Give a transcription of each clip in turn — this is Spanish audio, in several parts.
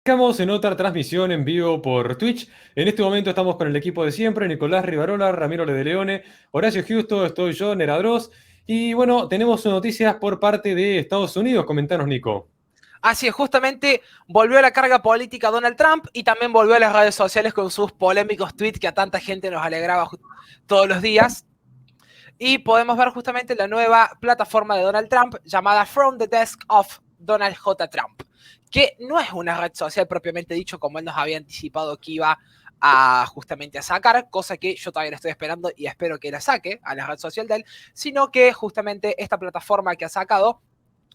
Estamos en otra transmisión en vivo por Twitch. En este momento estamos con el equipo de siempre, Nicolás Rivarola, Ramiro Leone, Horacio Justo, estoy yo, Neradros. Y bueno, tenemos noticias por parte de Estados Unidos. Comentanos, Nico. Así es, justamente volvió a la carga política Donald Trump y también volvió a las redes sociales con sus polémicos tweets que a tanta gente nos alegraba todos los días. Y podemos ver justamente la nueva plataforma de Donald Trump llamada From the Desk of Donald J. Trump, que no es una red social propiamente dicho como él nos había anticipado que iba a justamente a sacar, cosa que yo todavía le estoy esperando y espero que la saque a la red social de él, sino que justamente esta plataforma que ha sacado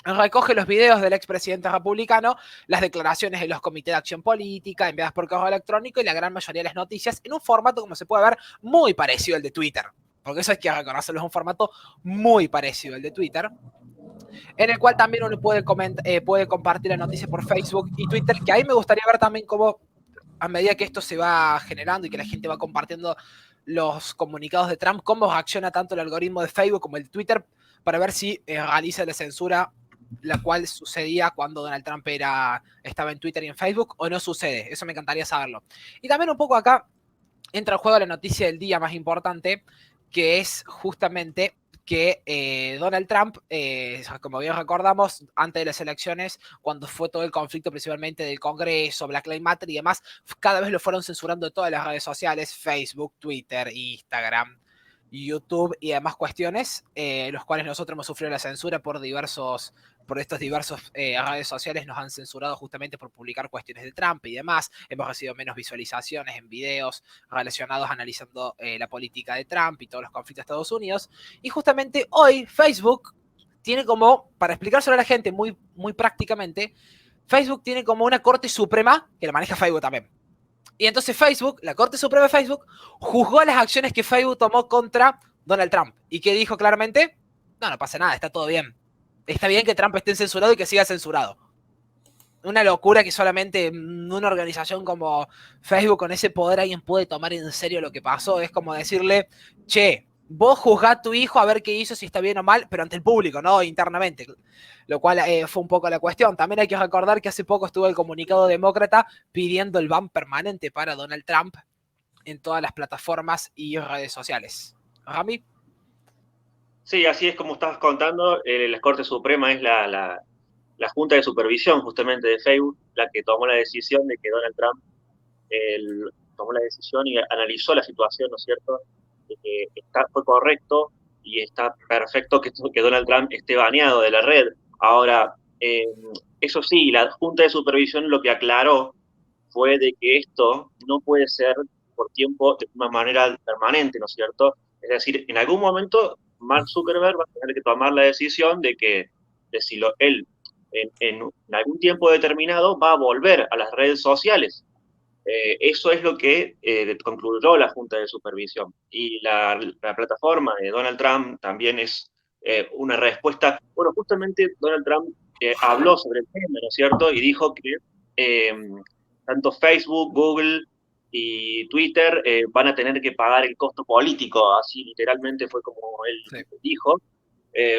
recoge los videos del expresidente republicano, las declaraciones de los comités de acción política enviadas por correo electrónico y la gran mayoría de las noticias en un formato, como se puede ver, muy parecido al de Twitter. Porque eso hay que reconocerlo, es un formato muy parecido al de Twitter, en el cual también uno puede compartir la noticia por Facebook y Twitter, que ahí me gustaría ver también cómo, a medida que esto se va generando y que la gente va compartiendo los comunicados de Trump, cómo reacciona tanto el algoritmo de Facebook como el de Twitter para ver si realiza la censura la cual sucedía cuando Donald Trump estaba en Twitter y en Facebook, o no sucede. Eso me encantaría saberlo. Y también un poco acá entra en juego la noticia del día más importante, que es justamente que Donald Trump, como bien recordamos, antes de las elecciones, cuando fue todo el conflicto principalmente del Congreso, Black Lives Matter y demás, cada vez lo fueron censurando de todas las redes sociales, Facebook, Twitter, Instagram, YouTube y demás cuestiones, los cuales nosotros hemos sufrido la censura por estos diversos redes sociales nos han censurado justamente por publicar cuestiones de Trump y demás. Hemos recibido menos visualizaciones en videos relacionados analizando la política de Trump y todos los conflictos de Estados Unidos. Y justamente hoy Facebook tiene como, para explicárselo a la gente muy prácticamente, Facebook tiene como una corte suprema que la maneja Facebook también. Y entonces Facebook, la Corte Suprema de Facebook, juzgó las acciones que Facebook tomó contra Donald Trump. ¿Y que dijo claramente? No pasa nada, está todo bien. Está bien que Trump esté censurado y que siga censurado. Una locura que solamente una organización como Facebook con ese poder alguien puede tomar en serio lo que pasó. Es como decirle, che, vos juzgá a tu hijo a ver qué hizo, si está bien o mal, pero ante el público, no internamente. Lo cual fue un poco la cuestión. También hay que recordar que hace poco estuvo el comunicado demócrata pidiendo el ban permanente para Donald Trump en todas las plataformas y redes sociales. Rami. Sí, así es como estabas contando. La Corte Suprema es la Junta de Supervisión justamente de Facebook, la que tomó la decisión de que Donald Trump tomó la decisión y analizó la situación, ¿no es cierto? De que fue correcto y está perfecto que Donald Trump esté baneado de la red. Ahora, eso sí, la Junta de Supervisión lo que aclaró fue de que esto no puede ser por tiempo de una manera permanente, ¿no es cierto? Es decir, en algún momento Mark Zuckerberg va a tener que tomar la decisión de si él en algún tiempo determinado va a volver a las redes sociales. Eso es lo que concluyó la Junta de Supervisión. Y la plataforma de Donald Trump también es una respuesta. Bueno, justamente Donald Trump habló sobre el tema, ¿no es cierto? Y dijo que eh, tanto Facebook, Google y Twitter van a tener que pagar el costo político, así literalmente fue como él dijo,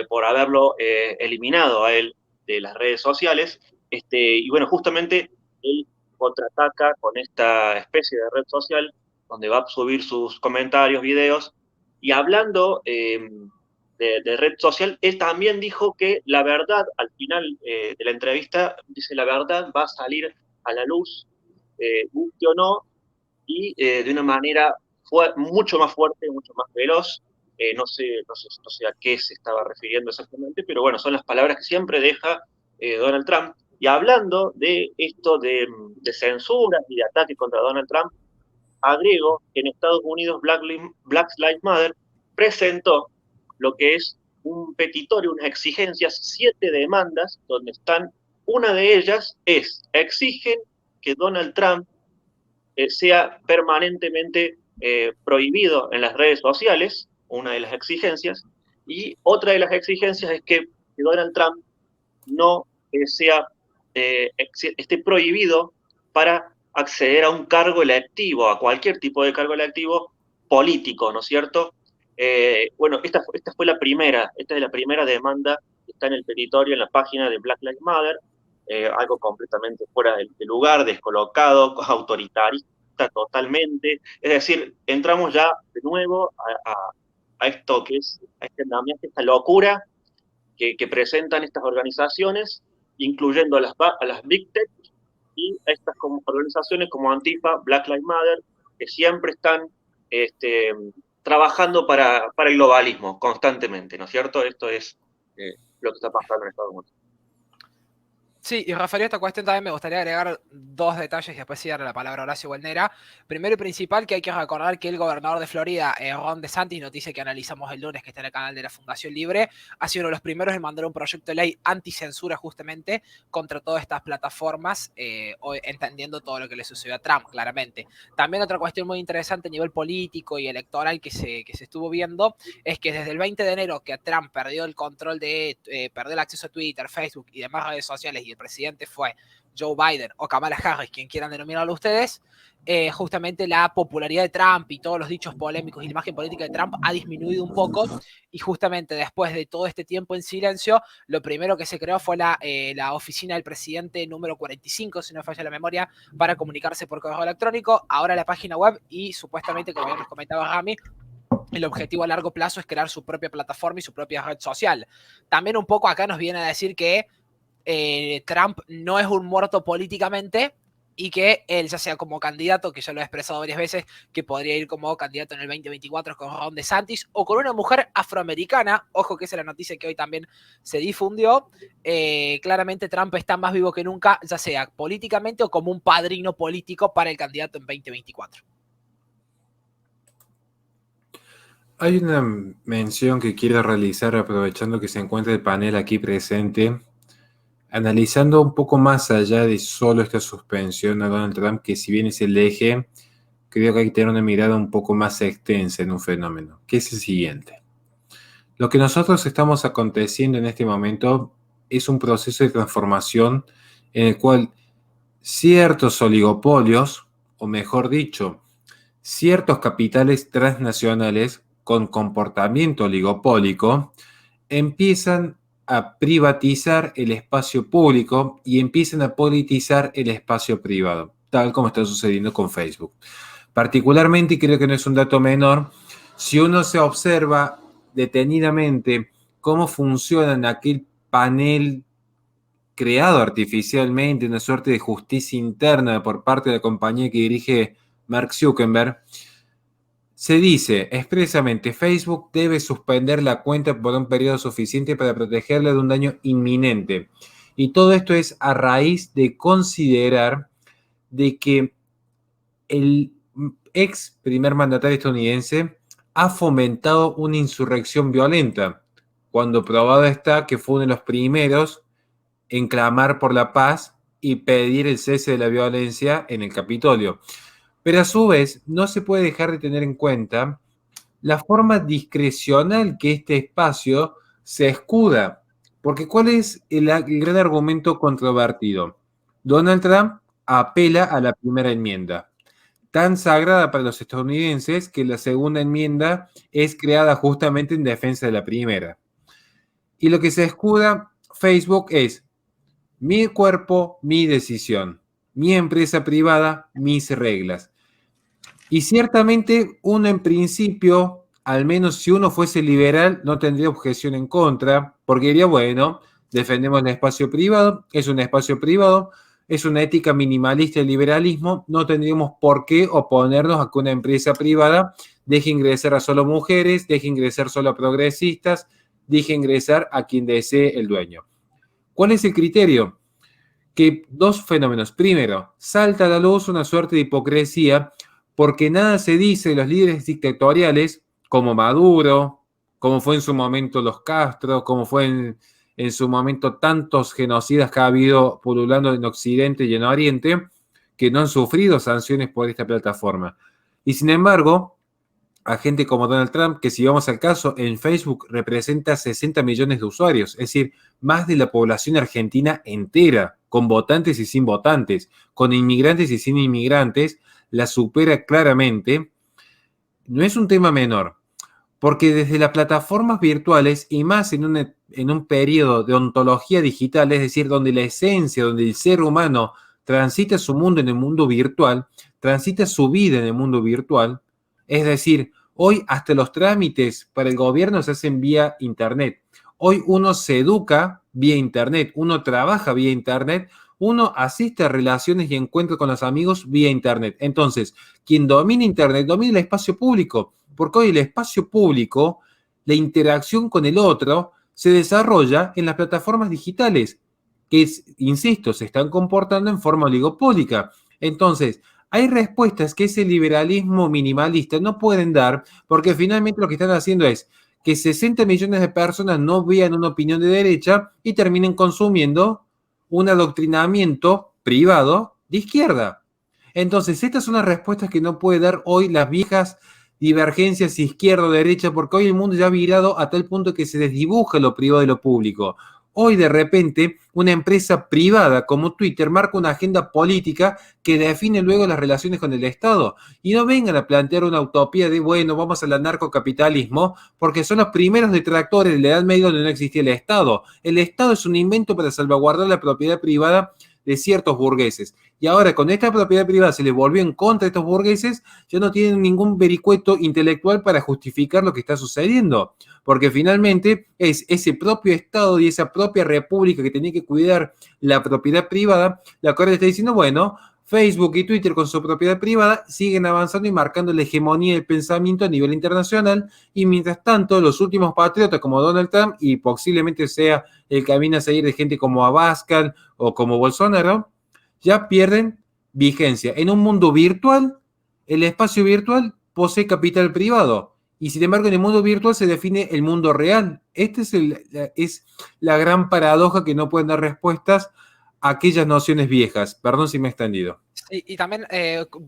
por haberlo eliminado a él de las redes sociales. Y bueno, justamente él contraataca con esta especie de red social donde va a subir sus comentarios, videos, y hablando de red social, él también dijo que la verdad, al final de la entrevista, dice la verdad va a salir a la luz, guste o no, y de una manera mucho más fuerte, mucho más veloz. No sé a qué se estaba refiriendo exactamente, pero bueno, son las palabras que siempre deja Donald Trump. Y hablando de esto de censura y de ataque contra Donald Trump, agrego que en Estados Unidos Black Lives Matter presentó lo que es un petitorio, unas exigencias, 7 demandas, donde están, una de ellas es, exigen que Donald Trump sea permanentemente prohibido en las redes sociales, una de las exigencias, y otra de las exigencias es que Donald Trump no esté prohibido para acceder a un cargo electivo, a cualquier tipo de cargo electivo político, ¿no es cierto? Bueno, esta fue esta es la primera demanda que está en el petitorio, en la página de Black Lives Matter. algo completamente fuera de lugar, descolocado, autoritarista totalmente. Es decir, entramos ya de nuevo a esto que es, a este andamiaje, esta locura que presentan estas organizaciones, incluyendo a las Big Tech y a estas organizaciones como Antifa, Black Lives Matter, que siempre están trabajando para el globalismo constantemente, ¿no es cierto? Esto es lo que está pasando en Estados Unidos. Sí, y referido a esta cuestión también me gustaría agregar dos detalles y después sí darle la palabra a Horacio Guelnera. Primero y principal, que hay que recordar que el gobernador de Florida, Ron DeSantis, noticia que analizamos el lunes, que está en el canal de la Fundación Libre, ha sido uno de los primeros en mandar un proyecto de ley anticensura justamente contra todas estas plataformas, entendiendo todo lo que le sucedió a Trump, claramente. También otra cuestión muy interesante a nivel político y electoral que se estuvo viendo es que desde el 20 de enero que Trump perdió el control perdió el acceso a Twitter, Facebook y demás redes sociales, y el presidente fue Joe Biden o Kamala Harris, quien quieran denominarlo ustedes, justamente la popularidad de Trump y todos los dichos polémicos y la imagen política de Trump ha disminuido un poco, y justamente después de todo este tiempo en silencio, lo primero que se creó fue la oficina del presidente número 45, si no falla la memoria, para comunicarse por correo electrónico, ahora la página web, y supuestamente, como ya nos comentaba Rami, el objetivo a largo plazo es crear su propia plataforma y su propia red social. También un poco acá nos viene a decir que Trump no es un muerto políticamente y que él, ya sea como candidato, que ya lo he expresado varias veces, que podría ir como candidato en el 2024 con Ron DeSantis o con una mujer afroamericana, ojo que esa es la noticia que hoy también se difundió. Claramente Trump está más vivo que nunca, ya sea políticamente o como un padrino político para el candidato en 2024. Hay una mención que quiero realizar aprovechando que se encuentra el panel aquí presente, analizando un poco más allá de solo esta suspensión a Donald Trump, que si bien es el eje, creo que hay que tener una mirada un poco más extensa en un fenómeno, que es el siguiente. Lo que nosotros estamos aconteciendo en este momento es un proceso de transformación en el cual ciertos oligopolios, o mejor dicho, ciertos capitales transnacionales con comportamiento oligopólico empiezan a privatizar el espacio público y empiezan a politizar el espacio privado, tal como está sucediendo con Facebook. Particularmente, y creo que no es un dato menor, si uno se observa detenidamente cómo funciona en aquel panel creado artificialmente, una suerte de justicia interna por parte de la compañía que dirige Mark Zuckerberg, se dice expresamente: Facebook debe suspender la cuenta por un periodo suficiente para protegerla de un daño inminente. Y todo esto es a raíz de considerar de que el ex primer mandatario estadounidense ha fomentado una insurrección violenta, cuando probado está que fue uno de los primeros en clamar por la paz y pedir el cese de la violencia en el Capitolio. Pero a su vez, no se puede dejar de tener en cuenta la forma discrecional que este espacio se escuda. Porque ¿cuál es el gran argumento controvertido? Donald Trump apela a la primera enmienda, tan sagrada para los estadounidenses que la segunda enmienda es creada justamente en defensa de la primera. Y lo que se escuda Facebook es: mi cuerpo, mi decisión, mi empresa privada, mis reglas. Y ciertamente uno en principio, al menos si uno fuese liberal, no tendría objeción en contra, porque diría, bueno, defendemos el espacio privado, es un espacio privado, es una ética minimalista del liberalismo, no tendríamos por qué oponernos a que una empresa privada deje ingresar a solo mujeres, deje ingresar solo a progresistas, deje ingresar a quien desee el dueño. ¿Cuál es el criterio? Que dos fenómenos. Primero, salta a la luz una suerte de hipocresía, porque nada se dice de los líderes dictatoriales como Maduro, como fue en su momento los Castro, como fue en su momento tantos genocidas que ha habido pululando en Occidente y en Oriente, que no han sufrido sanciones por esta plataforma. Y sin embargo, a gente como Donald Trump, que si vamos al caso, en Facebook representa 60 millones de usuarios, es decir, más de la población argentina entera, con votantes y sin votantes, con inmigrantes y sin inmigrantes, la supera claramente. No es un tema menor. Porque desde las plataformas virtuales y más en un periodo de ontología digital, es decir, donde la esencia, donde el ser humano transita su mundo en el mundo virtual, transita su vida en el mundo virtual, es decir, hoy hasta los trámites para el gobierno se hacen vía Internet. Hoy uno se educa vía Internet, uno trabaja vía Internet, uno asiste a relaciones y encuentros con los amigos vía Internet. Entonces, quien domina Internet domina el espacio público, porque hoy el espacio público, la interacción con el otro, se desarrolla en las plataformas digitales, que, insisto, se están comportando en forma oligopólica. Entonces, hay respuestas que ese liberalismo minimalista no pueden dar, porque finalmente lo que están haciendo es que 60 millones de personas no vean una opinión de derecha y terminen consumiendo un adoctrinamiento privado de izquierda. Entonces, estas son las respuestas que no puede dar hoy las viejas divergencias izquierda-derecha, porque hoy el mundo ya ha virado a tal punto que se desdibuja lo privado de lo público. Hoy, de repente, una empresa privada como Twitter marca una agenda política que define luego las relaciones con el Estado. Y no vengan a plantear una utopía de, bueno, vamos al anarcocapitalismo, porque son los primeros detractores de la Edad Media donde no existía el Estado. El Estado es un invento para salvaguardar la propiedad privada de ciertos burgueses. Y ahora con esta propiedad privada se les volvió en contra de estos burgueses, ya no tienen ningún vericueto intelectual para justificar lo que está sucediendo. Porque finalmente es ese propio Estado y esa propia república que tenía que cuidar la propiedad privada, la cual está diciendo, bueno, Facebook y Twitter con su propiedad privada siguen avanzando y marcando la hegemonía del pensamiento a nivel internacional, y mientras tanto los últimos patriotas como Donald Trump, y posiblemente sea el camino a seguir de gente como Abascal o como Bolsonaro, ya pierden vigencia. En un mundo virtual, el espacio virtual posee capital privado, y sin embargo en el mundo virtual se define el mundo real. Esta es la gran paradoja que no pueden dar respuestas a aquellas nociones viejas. Perdón si me he extendido. Y también,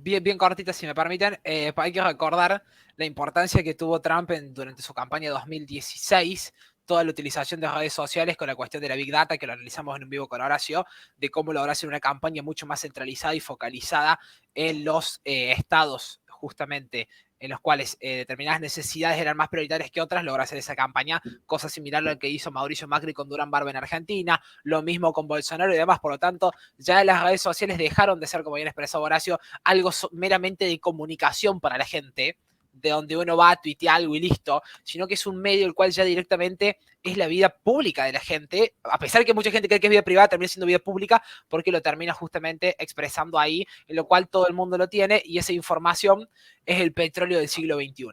bien cortita, si me permiten, hay que recordar la importancia que tuvo Trump durante su campaña de 2016, toda la utilización de redes sociales con la cuestión de la Big Data, que lo analizamos en un vivo con Horacio, de cómo lograr hacer una campaña mucho más centralizada y focalizada en los estados, justamente, en los cuales determinadas necesidades eran más prioritarias que otras, logró hacer esa campaña, cosa similar a lo que hizo Mauricio Macri con Durán Barba en Argentina, lo mismo con Bolsonaro y demás. Por lo tanto, ya las redes sociales dejaron de ser, como bien expresó Horacio, algo meramente de comunicación para la gente, de donde uno va a tuitear algo y listo, sino que es un medio el cual ya directamente es la vida pública de la gente, a pesar de que mucha gente cree que es vida privada, termina siendo vida pública porque lo termina justamente expresando ahí, en lo cual todo el mundo lo tiene, y esa información es el petróleo del siglo XXI.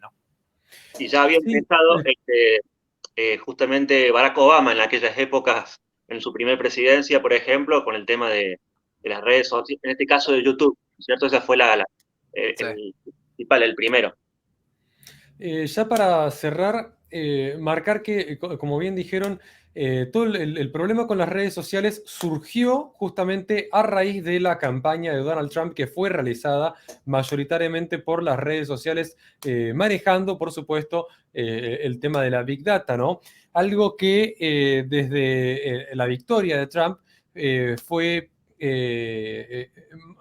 Y ya había empezado justamente Barack Obama en aquellas épocas, en su primer presidencia, por ejemplo, con el tema de las redes sociales, en este caso de YouTube, ¿cierto? Esa fue el principal, el primero. Ya para cerrar, marcar que, como bien dijeron, todo el problema con las redes sociales surgió justamente a raíz de la campaña de Donald Trump, que fue realizada mayoritariamente por las redes sociales, manejando, por supuesto, el tema de la Big Data, ¿no? Algo que desde la victoria de Trump fue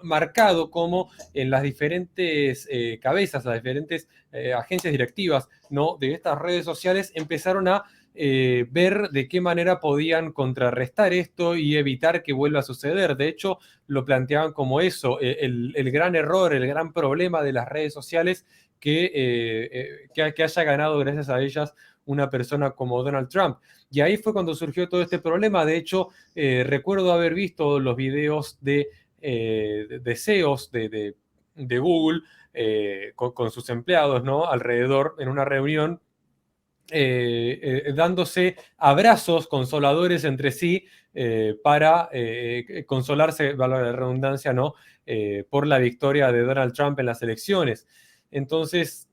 marcado como en las diferentes cabezas, las diferentes agencias directivas, ¿no?, de estas redes sociales empezaron a ver de qué manera podían contrarrestar esto y evitar que vuelva a suceder. De hecho, lo planteaban como eso, el gran error, el gran problema de las redes sociales que haya ganado gracias a ellas una persona como Donald Trump. Y ahí fue cuando surgió todo este problema. De hecho, recuerdo haber visto los videos de CEOs de Google con sus empleados, ¿no?, alrededor en una reunión, dándose abrazos consoladores entre sí para consolarse, valga la redundancia, ¿no?, por la victoria de Donald Trump en las elecciones. Entonces,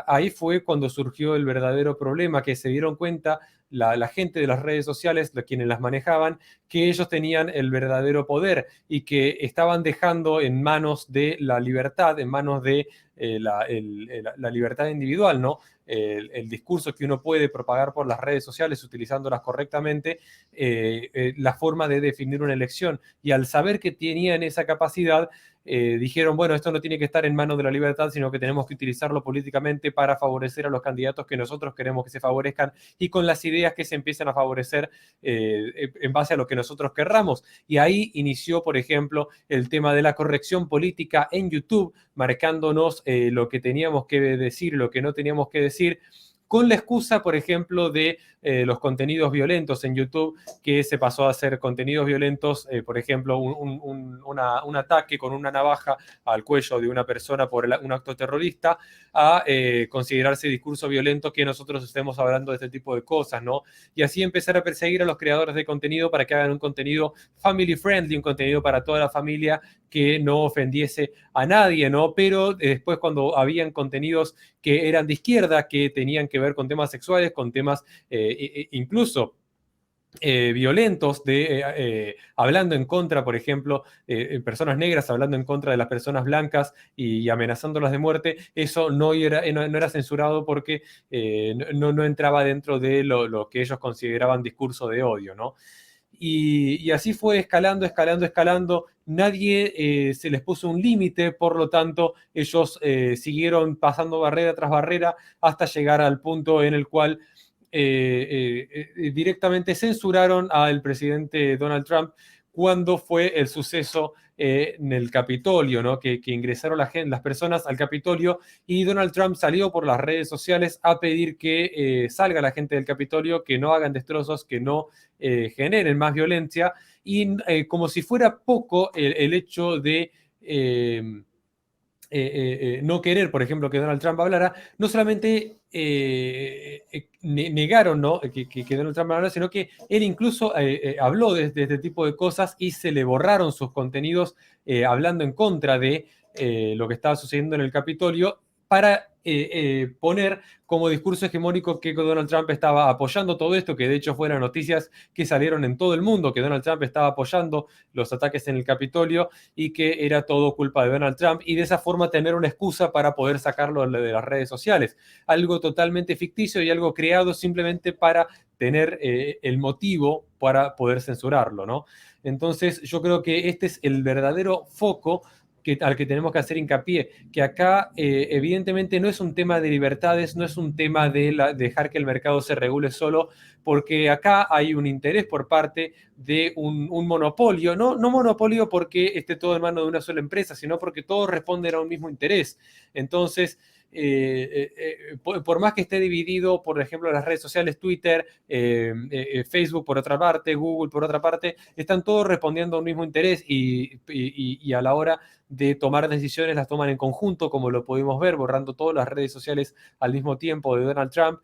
ahí fue cuando surgió el verdadero problema, que se dieron cuenta la gente de las redes sociales, quienes las manejaban, que ellos tenían el verdadero poder y que estaban dejando en manos de la libertad, en manos de la libertad individual, ¿no? El discurso que uno puede propagar por las redes sociales utilizándolas correctamente, la forma de definir una elección. Y al saber que tenían esa capacidad, dijeron, bueno, esto no tiene que estar en manos de la libertad, sino que tenemos que utilizarlo políticamente para favorecer a los candidatos que nosotros queremos que se favorezcan y con las ideas que se empiezan a favorecer en base a lo que nosotros querramos. Y ahí inició, por ejemplo, el tema de la corrección política en YouTube, marcándonos lo que teníamos que decir, lo que no teníamos que decir, con la excusa, por ejemplo, de los contenidos violentos en YouTube, que se pasó a hacer contenidos violentos, por ejemplo, un ataque con una navaja al cuello de una persona por un acto terrorista, a considerarse discurso violento que nosotros estemos hablando de este tipo de cosas, ¿no? Y así empezar a perseguir a los creadores de contenido para que hagan un contenido family friendly, un contenido para toda la familia que no ofendiese a nadie, ¿no? Pero después cuando habían contenidos que eran de izquierda, que tenían que ver con temas sexuales, con temas incluso violentos, hablando en contra, por ejemplo, personas negras hablando en contra de las personas blancas y amenazándolas de muerte, eso no era censurado porque no entraba dentro de lo que ellos consideraban discurso de odio, ¿no? Y así fue escalando, escalando, escalando. Nadie se les puso un límite, por lo tanto, ellos siguieron pasando barrera tras barrera hasta llegar al punto en el cual directamente censuraron al presidente Donald Trump cuando fue el suceso en el Capitolio, ¿no? Que ingresaron las personas al Capitolio y Donald Trump salió por las redes sociales a pedir que salga la gente del Capitolio, que no hagan destrozos, que no generen más violencia y como si fuera poco el hecho de no querer, por ejemplo, que Donald Trump hablara, no solamente negaron, ¿no? que Donald Trump hablara, sino que él incluso habló de este tipo de cosas y se le borraron sus contenidos hablando en contra de lo que estaba sucediendo en el Capitolio para poner como discurso hegemónico que Donald Trump estaba apoyando todo esto, que de hecho fueron noticias que salieron en todo el mundo, que Donald Trump estaba apoyando los ataques en el Capitolio y que era todo culpa de Donald Trump, y de esa forma tener una excusa para poder sacarlo de las redes sociales. Algo totalmente ficticio y algo creado simplemente para tener el motivo para poder censurarlo, ¿no? Entonces yo creo que este es el verdadero foco al que tenemos que hacer hincapié, que acá evidentemente no es un tema de libertades, no es un tema de dejar que el mercado se regule solo, porque acá hay un interés por parte de un monopolio, no monopolio porque esté todo en manos de una sola empresa, sino porque todos responden a un mismo interés. Entonces, por más que esté dividido, por ejemplo, las redes sociales, Twitter, Facebook por otra parte, Google por otra parte, están todos respondiendo a un mismo interés y a la hora de tomar decisiones las toman en conjunto, como lo pudimos ver, borrando todas las redes sociales al mismo tiempo de Donald Trump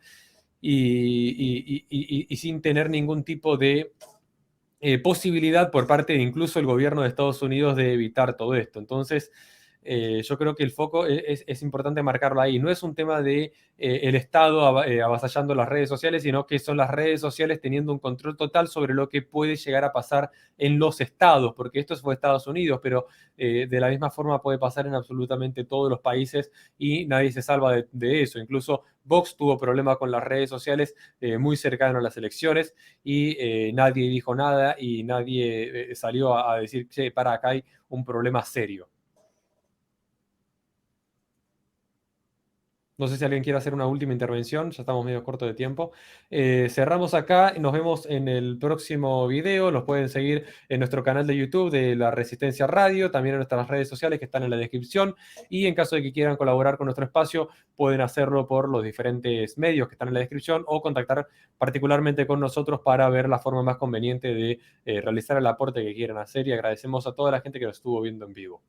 y sin tener ningún tipo de posibilidad por parte de incluso el gobierno de Estados Unidos de evitar todo esto. Entonces, yo creo que el foco es importante marcarlo ahí. No es un tema de el Estado avasallando las redes sociales, sino que son las redes sociales teniendo un control total sobre lo que puede llegar a pasar en los estados, porque esto fue Estados Unidos, pero de la misma forma puede pasar en absolutamente todos los países y nadie se salva de eso. Incluso Vox tuvo problemas con las redes sociales muy cercano a las elecciones y nadie dijo nada y nadie salió a decir, che, para acá hay un problema serio. No sé si alguien quiere hacer una última intervención, ya estamos medio corto de tiempo. Cerramos acá, nos vemos en el próximo video. Los pueden seguir en nuestro canal de YouTube de La Resistencia Radio, también en nuestras redes sociales que están en la descripción. Y en caso de que quieran colaborar con nuestro espacio, pueden hacerlo por los diferentes medios que están en la descripción o contactar particularmente con nosotros para ver la forma más conveniente de realizar el aporte que quieran hacer. Y agradecemos a toda la gente que nos estuvo viendo en vivo.